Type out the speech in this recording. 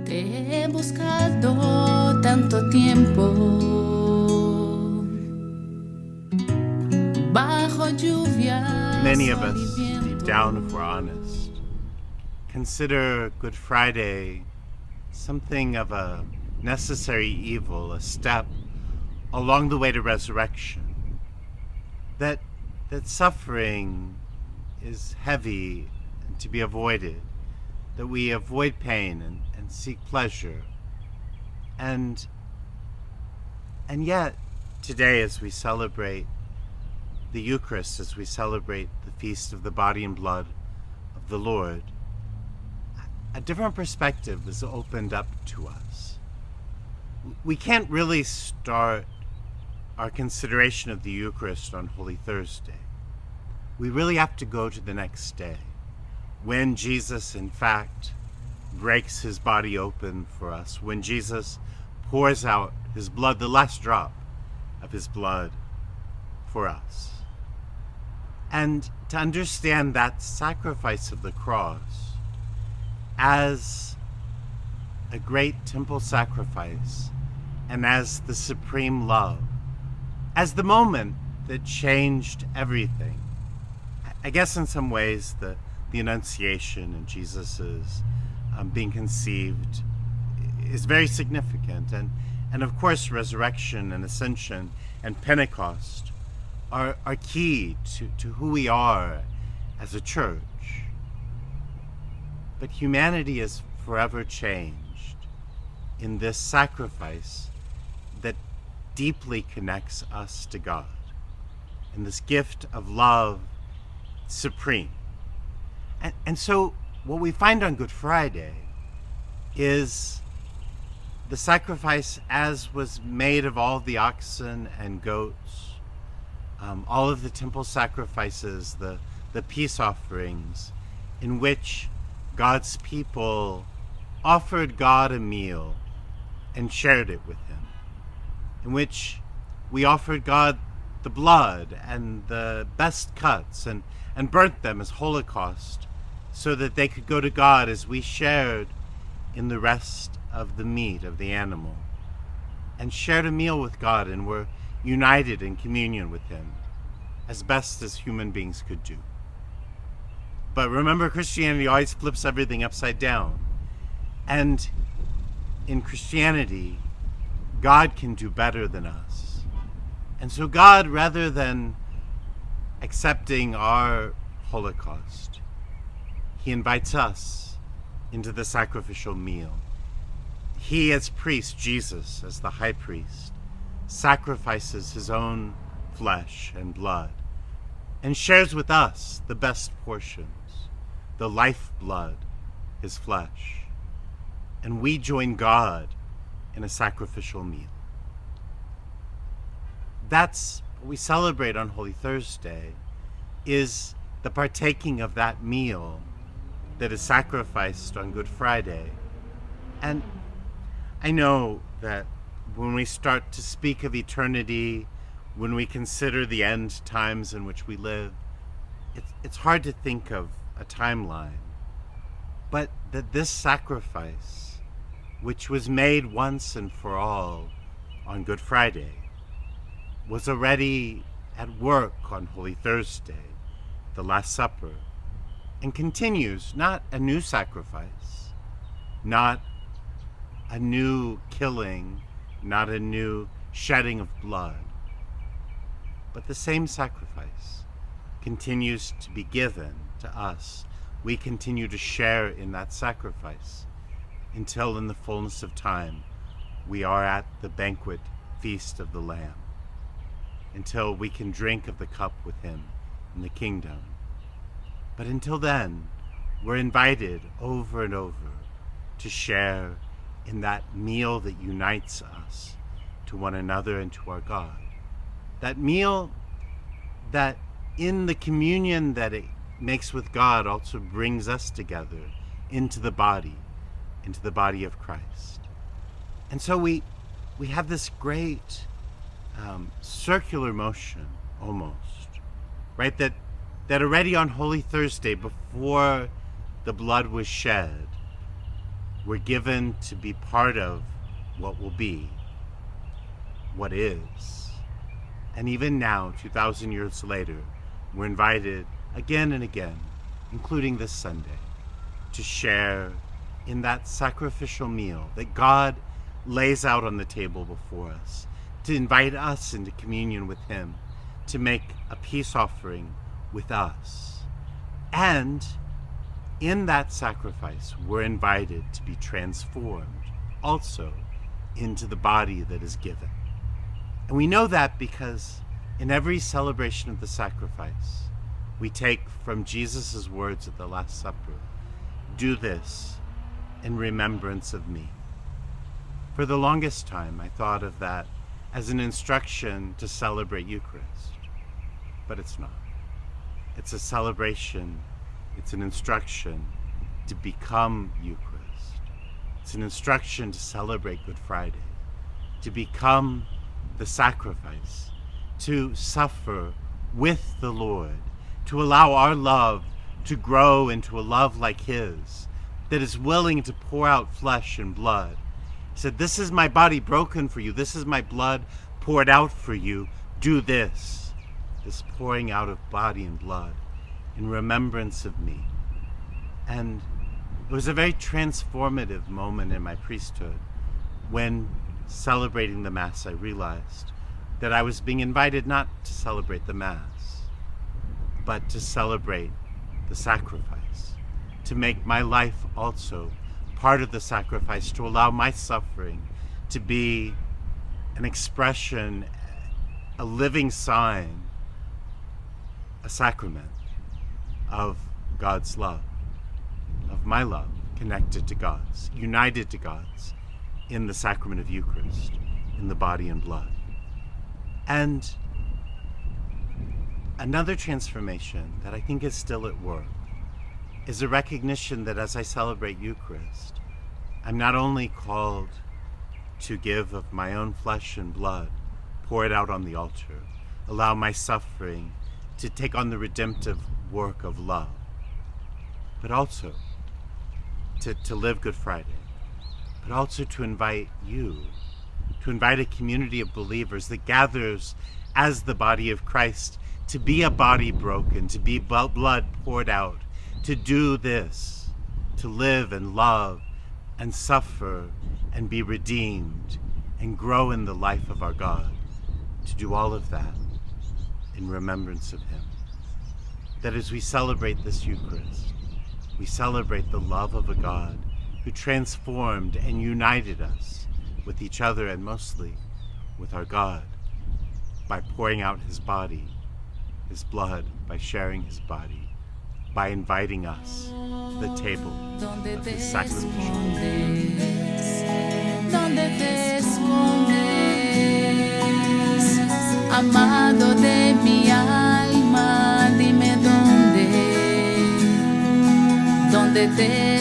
Te he buscado tanto tiempo bajo lluvia. Many of us, deep down, if we're honest, consider Good Friday something of a necessary evil, a step along the way to resurrection. That suffering is heavy and to be avoided, that we avoid pain and seek pleasure. And yet, today, as we celebrate the Eucharist, as we celebrate the feast of the body and blood of the Lord, a different perspective is opened up to us. We can't really start our consideration of the Eucharist on Holy Thursday. We really have to go to the next day, when Jesus, in fact, breaks his body open for us, when Jesus pours out his blood, the last drop of his blood for us. And to understand that sacrifice of the cross as a great temple sacrifice and as the supreme love, as the moment that changed everything. I guess in some ways the Annunciation and Jesus's being conceived is very significant. And of course, resurrection and ascension and Pentecost are key to who we are as a church. But humanity is forever changed in this sacrifice that deeply connects us to God, in this gift of love supreme. And so what we find on Good Friday is the sacrifice as was made of all the oxen and goats, all of the temple sacrifices, the peace offerings, in which God's people offered God a meal and shared it with him, in which we offered God the blood and the best cuts and burnt them as holocaust so that they could go to God as we shared in the rest of the meat of the animal and shared a meal with God and were united in communion with him as best as human beings could do. But remember, Christianity always flips everything upside down. And in Christianity, God can do better than us. And so God, rather than accepting our Holocaust, he invites us into the sacrificial meal. He, as priest, Jesus, as the high priest, sacrifices his own flesh and blood and shares with us the best portions, the lifeblood, his flesh. And we join God in a sacrificial meal. That's what we celebrate on Holy Thursday, is the partaking of that meal that is sacrificed on Good Friday. And I know that when we start to speak of eternity, when we consider the end times in which we live, it's hard to think of a timeline. But that this sacrifice, which was made once and for all on Good Friday, was already at work on Holy Thursday, the Last Supper, and continues, not a new sacrifice, not a new killing, not a new shedding of blood, but the same sacrifice continues to be given to us. We continue to share in that sacrifice until in the fullness of time we are at the banquet feast of the Lamb, until we can drink of the cup with him in the kingdom. But until then, we're invited over and over to share in that meal that unites us to one another and to our God. That meal that in the communion that it makes with God also brings us together into the body of Christ. And so we have this great circular motion almost, right? That already on Holy Thursday, before the blood was shed, We're given to be part of what will be, what is. And even now, 2,000 years later, we're invited again and again, including this Sunday, to share in that sacrificial meal that God lays out on the table before us, to invite us into communion with Him, to make a peace offering with us. And in that sacrifice, we're invited to be transformed also into the body that is given. And we know that because in every celebration of the sacrifice, we take from Jesus' words at the Last Supper, "Do this in remembrance of me." For the longest time, I thought of that as an instruction to celebrate Eucharist, but it's not. It's a celebration, it's an instruction to become Eucharist. It's an instruction to celebrate Good Friday, to become the sacrifice, to suffer with the Lord, to allow our love to grow into a love like His, that is willing to pour out flesh and blood. He said, "This is my body broken for you. This is my blood poured out for you. Do this." This pouring out of body and blood in remembrance of me. And it was a very transformative moment in my priesthood when, celebrating the Mass, I realized that I was being invited not to celebrate the Mass, but to celebrate the sacrifice, to make my life also part of the sacrifice, to allow my suffering to be an expression, a living sign, a sacrament of God's love, of my love, connected to God's, united to God's, in the sacrament of Eucharist, in the body and blood. And another transformation that I think is still at work is a recognition that as I celebrate Eucharist, I'm not only called to give of my own flesh and blood, pour it out on the altar, allow my suffering to take on the redemptive work of love, but also to live Good Friday, but also to invite you, to invite a community of believers that gathers as the body of Christ, to be a body broken, to be blood poured out, to do this, to live and love and suffer and be redeemed and grow in the life of our God, to do all of that in remembrance of Him. That as we celebrate this Eucharist, we celebrate the love of a God who transformed and united us with each other and mostly with our God by pouring out His body, His blood, by sharing His body, by inviting us to the table of His sacrificial meal. ¿Dónde te escondes, amado de mi alma? Dime dónde te